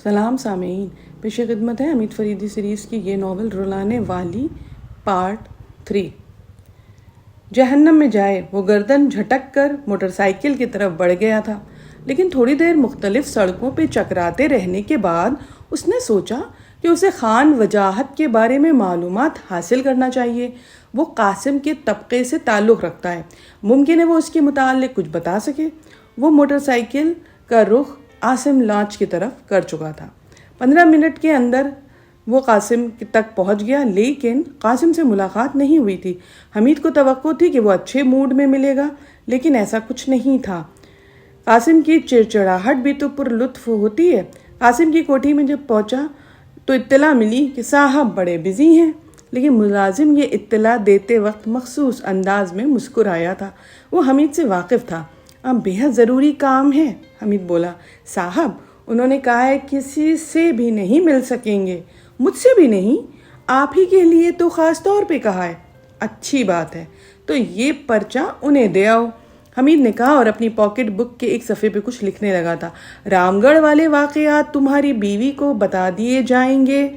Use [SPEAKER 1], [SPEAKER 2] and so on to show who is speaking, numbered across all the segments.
[SPEAKER 1] سلام سامعین، پیش خدمت ہے حمید فریدی سیریز کی یہ ناول رلانے والی پارٹ 3۔ جہنم میں جائے وہ گردن جھٹک کر موٹر سائیکل کی طرف بڑھ گیا تھا، لیکن تھوڑی دیر مختلف سڑکوں پہ چکراتے رہنے کے بعد اس نے سوچا کہ اسے خان وجاہت کے بارے میں معلومات حاصل کرنا چاہیے۔ وہ قاسم کے طبقے سے تعلق رکھتا ہے، ممکن ہے وہ اس کے متعلق کچھ بتا سکے۔ وہ موٹر سائیکل کا رخ عاصم لانچ کی طرف کر چکا تھا۔ 15 منٹ کے اندر وہ قاسم تک پہنچ گیا، لیکن قاسم سے ملاقات نہیں ہوئی تھی۔ حمید کو توقع تھی کہ وہ اچھے موڈ میں ملے گا، لیکن ایسا کچھ نہیں تھا۔ قاسم کی چڑچڑاہٹ بھی تو پر لطف ہوتی ہے۔ قاسم کی کوٹھی میں جب پہنچا تو اطلاع ملی کہ صاحب بڑے بزی ہیں، لیکن ملازم یہ اطلاع دیتے وقت مخصوص انداز میں مسکرایا تھا۔ وہ حمید سے واقف تھا۔ اب بہت ضروری کام ہے، حمید بولا۔ صاحب انہوں نے کہا ہے کسی سے بھی نہیں مل سکیں گے، مجھ سے بھی نہیں، آپ ہی کے لیے تو خاص طور پہ کہا ہے۔ اچھی بات ہے، تو یہ پرچہ انہیں دے آؤ، حمید نے کہا اور اپنی پاکٹ بک کے ایک صفحے پہ کچھ لکھنے لگا تھا۔ رام گڑھ والے واقعات تمہاری بیوی کو بتا دیے جائیں گے۔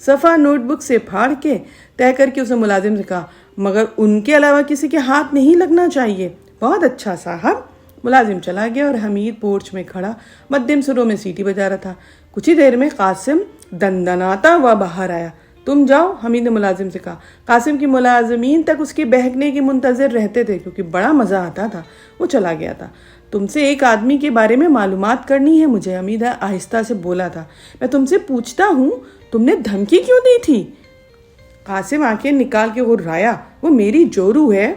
[SPEAKER 1] صفحہ نوٹ بک سے پھاڑ کے طے کر کے اس نے ملازم سے کہا، مگر ان کے علاوہ کسی کے ہاتھ نہیں لگنا چاہیے۔ بہت اچھا صاحب۔ ملازم چلا گیا اور حمید پورچ میں کھڑا مدھم سروں میں سیٹی بجا رہا تھا۔ کچھ ہی دیر میں قاسم دندناتا ہوا باہر آیا۔ تم جاؤ، حمید نے ملازم سے کہا۔ قاسم کی ملازمین تک اس کے بہکنے کے منتظر رہتے تھے کیونکہ بڑا مزہ آتا تھا۔ وہ چلا گیا تھا۔ تم سے ایک آدمی کے بارے میں معلومات کرنی ہے مجھے، حمید آہستہ سے بولا تھا۔ میں تم سے پوچھتا ہوں تم نے دھمکی کیوں دی تھی؟ قاسم آنکھیں نکال کے غرایا۔ وہ میری جورو ہے،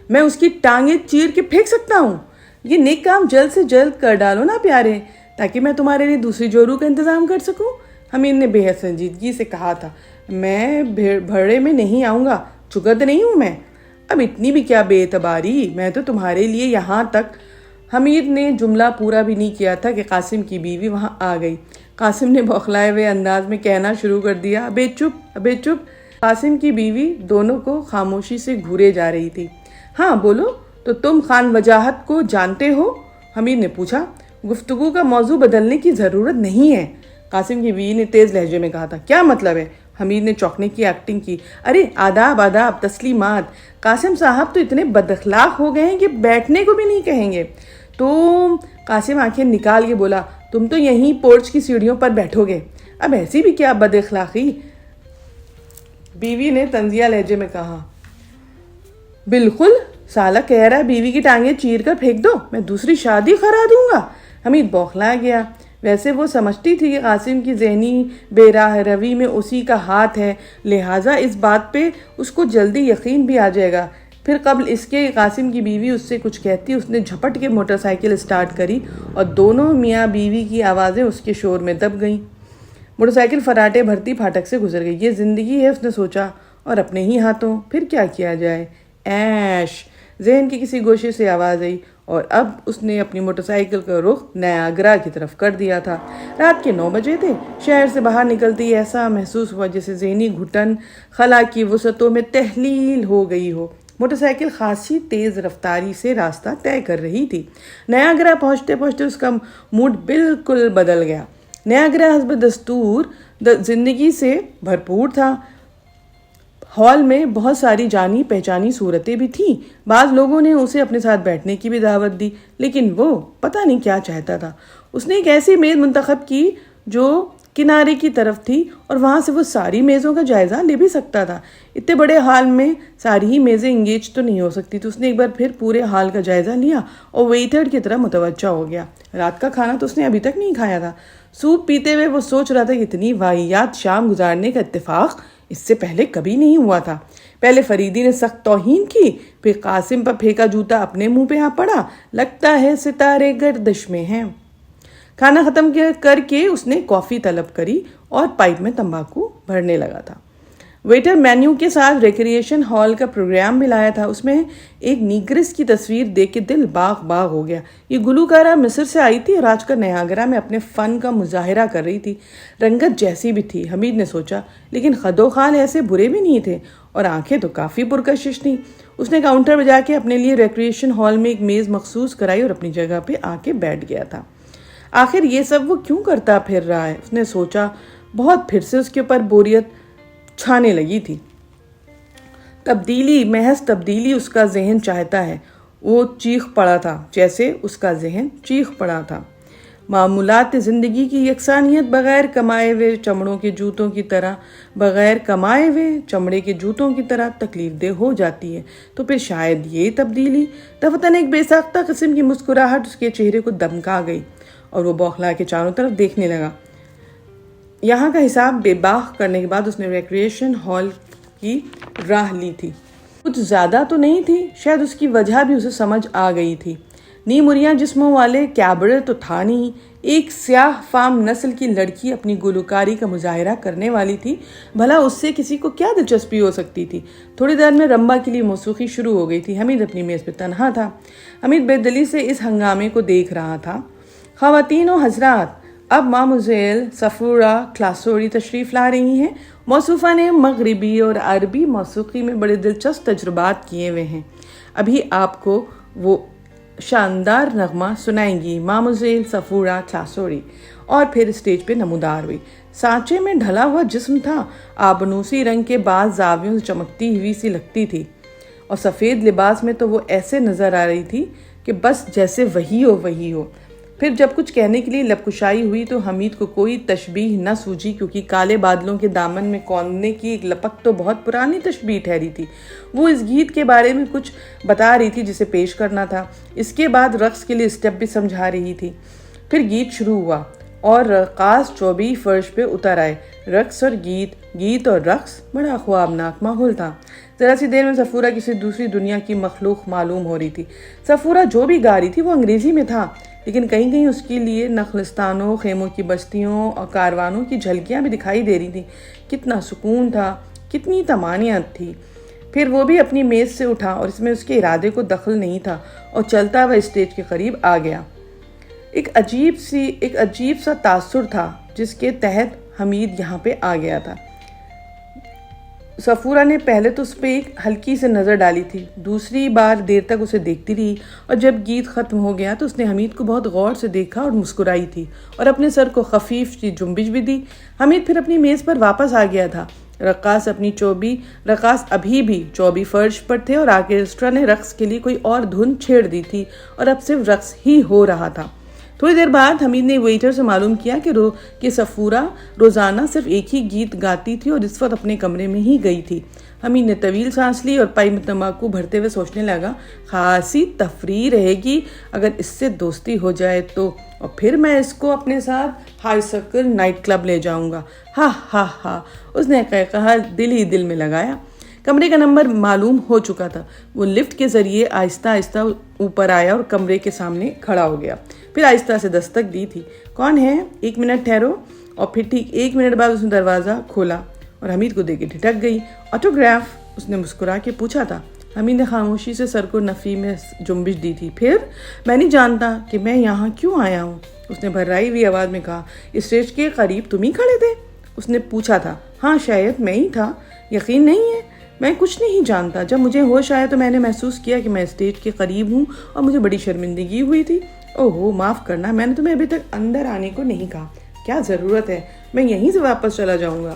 [SPEAKER 1] میں اس کی ٹانگیں چیر کے پھینک سکتا ہوں۔ یہ نیک کام جلد سے جلد کر ڈالو نا پیارے، تاکہ میں تمہارے لیے دوسری جورو کا انتظام کر سکوں۔ حمید نے بے حد سنجیدگی سے کہا تھا، میں بھڑے میں نہیں آؤں گا، چگد نہیں ہوں میں۔ اب اتنی بھی کیا بے اعتباری، میں تو تمہارے لیے یہاں تک۔ حمید نے جملہ پورا بھی نہیں کیا تھا کہ قاسم کی بیوی وہاں آ گئی۔ قاسم نے بوکھلائے ہوئے انداز میں کہنا شروع کر دیا، ابے چپ، ابے چپ۔ قاسم کی بیوی دونوں کو خاموشی سے گھورے جا رہی تھی۔ ہاں بولو، تو تم خان وجاہت کو جانتے ہو؟ حمید نے پوچھا۔ گفتگو کا موضوع بدلنے کی ضرورت نہیں ہے، قاسم کی بیوی نے تیز لہجے میں کہا تھا۔ کیا مطلب ہے؟ حمید نے چوکنے کی ایکٹنگ کی۔ ارے آداب آداب، تسلیمات۔ قاسم صاحب تو اتنے بد اخلاق ہو گئے ہیں کہ بیٹھنے کو بھی نہیں کہیں گے۔ قاسم آنکھیں نکال کے بولا، تم تو یہیں پورچ کی سیڑھیوں پر بیٹھو گے۔ اب ایسی بھی کیا بد اخلاقی، بیوی نے طنزیہ لہجے میں کہا۔ بالکل، سالہ کہہ رہا ہے بیوی کی ٹانگیں چیر کر پھینک دو، میں دوسری شادی کرا دوں گا۔ حمید بوکھلا گیا۔ ویسے وہ سمجھتی تھی کہ قاسم کی ذہنی بے راہ روی میں اسی کا ہاتھ ہے، لہٰذا اس بات پہ اس کو جلدی یقین بھی آ جائے گا۔ پھر قبل اس کے قاسم کی بیوی اس سے کچھ کہتی، اس نے جھپٹ کے موٹر سائیکل اسٹارٹ کری اور دونوں میاں بیوی کی آوازیں اس کے شور میں دب گئیں۔ موٹر سائیکل فراٹے بھرتی پھاٹک سے گزر گئی۔ یہ زندگی ہے، اس نے سوچا، اور اپنے ہی ہاتھوں، پھر کیا کیا جائے؟ ایش، ذہن کی کسی گوشے سے آواز آئی اور اب اس نے اپنی موٹر سائیکل کا رخ نیاگرا کی طرف کر دیا تھا۔ رات کے 9 بجے تھے۔ شہر سے باہر نکلتی ایسا محسوس ہوا جیسے ذہنی گھٹن خلا کی وسعتوں میں تحلیل ہو گئی ہو۔ موٹر سائیکل خاصی تیز رفتاری سے راستہ طے کر رہی تھی۔ نیاگرا پہنچتے پہنچتے اس کا موڈ بالکل بدل گیا۔ نیاگرا حسب دستور زندگی سے بھرپور تھا۔ ہال میں بہت ساری جانی پہچانی صورتیں بھی تھیں۔ بعض لوگوں نے اسے اپنے ساتھ بیٹھنے کی بھی دعوت دی، لیکن وہ پتہ نہیں کیا چاہتا تھا۔ اس نے ایک ایسی میز منتخب کی جو کنارے کی طرف تھی اور وہاں سے وہ ساری میزوں کا جائزہ لے بھی سکتا تھا۔ اتنے بڑے ہال میں ساری ہی میزیں انگیج تو نہیں ہو سکتی، تو اس نے ایک بار پھر پورے ہال کا جائزہ لیا اور ویٹر کی طرح متوجہ ہو گیا۔ رات کا کھانا تو اس نے ابھی تک نہیں کھایا تھا۔ سوپ پیتے ہوئے وہ سوچ رہا تھا کہ اتنی واہیات شام گزارنے کا اتفاق اس سے پہلے کبھی نہیں ہوا تھا۔ پہلے فریدی نے سخت توہین کی، پھر قاسم پر پھینکا جوتا اپنے منہ پہ آ پڑا۔ لگتا ہے ستارے گردش میں ہیں۔ کھانا ختم کر کے اس نے کافی طلب کری اور پائپ میں تمباکو بھرنے لگا تھا۔ ویٹر مینیو کے ساتھ ریکریشن ہال کا پروگرام بھی لایا تھا۔ اس میں ایک نیگرس کی تصویر دیکھ کے دل باغ باغ ہو گیا۔ یہ گلوکارہ مصر سے آئی تھی اور آج کل نیاگرا میں اپنے فن کا مظاہرہ کر رہی تھی۔ رنگت جیسی بھی تھی، حمید نے سوچا، لیکن خد و خال ایسے برے بھی نہیں تھے اور آنکھیں تو کافی پرکشش تھیں۔ اس نے کاؤنٹر پہ جا کے اپنے لیے ریکریشن ہال میں ایک میز مخصوص کرائی اور اپنی جگہ پہ آ کے بیٹھ گیا تھا۔ آخر یہ سب وہ کیوں کرتا پھر رہا ہے؟ اس نے سوچا۔ بہت پھر سے اس کے اوپر بوریت چھانے لگی تھی۔ تبدیلی، محض تبدیلی اس کا ذہن چاہتا ہے۔ وہ چیخ پڑا تھا، جیسے اس کا ذہن چیخ پڑا تھا۔ معمولات زندگی کی یکسانیت بغیر کمائے ہوئے چمڑوں کے جوتوں کی طرح تکلیف دہ ہو جاتی ہے۔ تو پھر شاید یہ تبدیلی دفتن ایک بے ساختہ قسم کی مسکراہٹ اس کے چہرے کو دمکا گئی اور وہ بوکھلا کے چاروں طرف دیکھنے لگا۔ یہاں کا حساب بے باک کرنے کے بعد اس نے ریکریشن ہال کی راہ لی تھی۔ کچھ زیادہ تو نہیں تھی، شاید اس کی وجہ بھی اسے سمجھ آ گئی تھی۔ نیموریاں جسموں والے کیبرے تو تھا نہیں، ایک سیاہ فام نسل کی لڑکی اپنی گلوکاری کا مظاہرہ کرنے والی تھی، بھلا اس سے کسی کو کیا دلچسپی ہو سکتی تھی؟ تھوڑی دیر میں رمبا کے لیے موسیقی شروع ہو گئی تھی۔ حمید اپنی میز پہ تنہا تھا۔ حمید بے دلی سے اس ہنگامے کو دیکھ رہا تھا۔ خواتین و حضرات، اب ماموزیل صفورہ کلاسوری تشریف لا رہی ہیں۔ موصوفہ نے مغربی اور عربی موسیقی میں بڑے دلچسپ تجربات کیے ہوئے ہیں۔ ابھی آپ کو وہ شاندار نغمہ سنائیں گی، ماموزیل صفورہ کلاسوری، اور پھر اسٹیج پہ نمودار ہوئی۔ سانچے میں ڈھلا ہوا جسم تھا، آبنوسی رنگ کے بعض زاویوں سے چمکتی ہوئی سی لگتی تھی، اور سفید لباس میں تو وہ ایسے نظر آ رہی تھی کہ بس جیسے وہی ہو۔ پھر جب کچھ کہنے کے لیے لب کشائی ہوئی تو حمید کو کوئی تشبیہ نہ سوجی، کیونکہ کالے بادلوں کے دامن میں کوندنے کی ایک لپک تو بہت پرانی تشبیہ ٹھہری تھی۔ وہ اس گیت کے بارے میں کچھ بتا رہی تھی جسے پیش کرنا تھا، اس کے بعد رقص کے لیے اسٹیپ بھی سمجھا رہی تھی۔ پھر گیت شروع ہوا اور رقاص چوبی فرش پہ اتر آئے۔ رقص اور گیت اور رقص، بڑا خوابناک ماحول تھا۔ ذرا سی دیر میں صفورہ کسی دوسری دنیا کی مخلوق معلوم ہو رہی تھی۔ صفورہ جو بھی گا رہی تھی وہ انگریزی میں تھا، لیکن کہیں کہیں اس کے لیے نخلستانوں، خیموں کی بستیوں اور کاروانوں کی جھلکیاں بھی دکھائی دے رہی تھیں۔ کتنا سکون تھا، کتنی طمانینت تھی۔ پھر وہ بھی اپنی میز سے اٹھا اور اس میں اس کے ارادے کو دخل نہیں تھا اور چلتا ہوا اسٹیج کے قریب آ گیا۔ ایک عجیب سا تاثر تھا جس کے تحت حمید یہاں پہ آ گیا تھا۔ صفورہ نے پہلے تو اس پہ ایک ہلکی سے نظر ڈالی تھی، دوسری بار دیر تک اسے دیکھتی رہی، اور جب گیت ختم ہو گیا تو اس نے حمید کو بہت غور سے دیکھا اور مسکرائی تھی اور اپنے سر کو خفیف سی جنبش بھی دی۔ حمید پھر اپنی میز پر واپس آ گیا تھا۔ رقاص ابھی بھی چوبی فرش پر تھے اور آرکیسٹرا نے رقص کے لیے کوئی اور دھن چھیڑ دی تھی اور اب صرف رقص ہی ہو رہا تھا۔ تھوڑی دیر بعد حمید نے ویٹر سے معلوم کیا کہ صفورہ روزانہ صرف ایک ہی گیت گاتی تھی اور اس وقت اپنے کمرے میں ہی گئی تھی۔ حمید نے طویل سانس لی اور پائی میں تمباکو بھرتے ہوئے سوچنے لگا، خاصی تفریح رہے گی اگر اس سے دوستی ہو جائے تو، اور پھر میں اس کو اپنے ساتھ ہائی سرکل نائٹ کلب لے جاؤں گا۔ ہا اس نے کہا دل ہی دل میں لگایا۔ کمرے کا نمبر معلوم ہو چکا تھا۔ وہ لفٹ کے ذریعے آہستہ اوپر آیا اور کمرے کے سامنے کھڑا ہو گیا۔ پھر آہستہ سے دستک دی تھی۔ کون ہے؟ 1 منٹ ٹھہرو۔ اور پھر ٹھیک 1 منٹ بعد اس نے دروازہ کھولا اور حمید کو دیکھ کے ٹھٹک گئی۔ آٹوگراف؟ اس نے مسکرا کے پوچھا تھا۔ حمید نے خاموشی سے سر کو نفی میں جنبش دی تھی۔ پھر میں نہیں جانتا کہ میں یہاں کیوں آیا ہوں، اس نے بھرائی ہوئی آواز میں کہا۔ اسٹیج کے قریب تم ہی کھڑے تھے؟ اس نے پوچھا تھا۔ ہاں شاید میں ہی تھا، یقین نہیں ہے؟ میں کچھ نہیں جانتا۔ جب مجھے ہوش آیا تو میں نے محسوس کیا کہ میں اسٹیج کے قریب ہوں اور مجھے بڑی شرمندگی ہوئی تھی۔ اوہو معاف کرنا، میں نے تمہیں ابھی تک اندر آنے کو نہیں کہا۔ کیا ضرورت ہے، میں یہیں سے واپس چلا جاؤں گا۔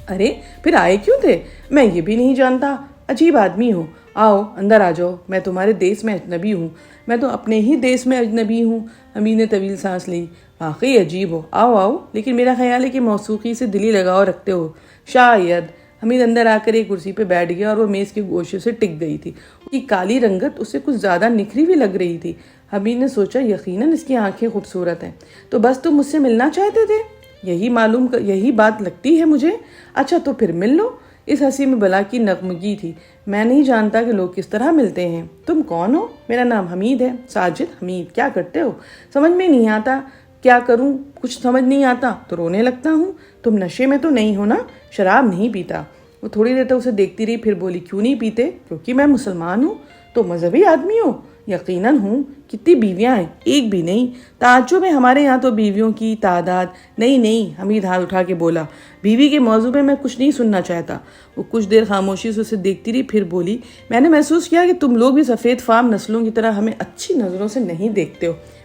[SPEAKER 1] ارے پھر آئے کیوں تھے؟ میں یہ بھی نہیں جانتا، عجیب آدمی ہو۔ آؤ اندر آ جاؤ، میں تمہارے دیس میں اجنبی ہوں۔ میں تو اپنے ہی دیس میں اجنبی ہوں۔ حمید نے طویل سانس لی۔ واقعی عجیب ہو، آؤ، لیکن میرا خیال ہے کہ موسیقی سے دلی لگاؤ رکھتے ہو۔ شاید۔ حمید اندر آ کر ایک کرسی پہ بیٹھ گیا اور وہ میز کے گوشے سے ٹک گئی تھی۔ اس کی کالی رنگت اسے کچھ زیادہ نکھری بھی لگ رہی تھی۔ حمید نے سوچا یقیناً اس کی آنکھیں خوبصورت ہیں، تو بس تم مجھ سے ملنا چاہتے تھے؟ یہی بات لگتی ہے مجھے۔ اچھا تو پھر مل لو۔ اس ہنسی میں بلا کی نغمگی تھی۔ میں نہیں جانتا کہ لوگ کس طرح ملتے ہیں۔ تم کون ہو؟ میرا نام حمید ہے، ساجد حمید۔ کیا کرتے ہو؟ سمجھ میں نہیں آتا، کیا کروں؟ کچھ سمجھ نہیں آتا تو رونے لگتا ہوں۔ تم نشے میں تو نہیں ہو نا؟ شراب نہیں پیتا۔ وہ تھوڑی دیر تک اسے دیکھتی رہی، پھر بولی کیوں نہیں پیتے؟ کیونکہ میں مسلمان ہوں۔ تو مذہبی آدمی ہو؟ یقیناً ہوں۔ کتنی بیویاں ہیں؟ ایک بھی نہیں۔ تعجب ہے، ہمارے یہاں تو بیویوں کی تعداد نہیں۔ حمید ہاتھ اٹھا کے بولا، بیوی کے موضوع پہ میں کچھ نہیں سننا چاہتا۔ وہ کچھ دیر خاموشی سے اسے دیکھتی رہی، پھر بولی، میں نے محسوس کیا کہ تم لوگ بھی سفید فام نسلوں کی طرح ہمیں اچھی نظروں سے نہیں دیکھتے ہو۔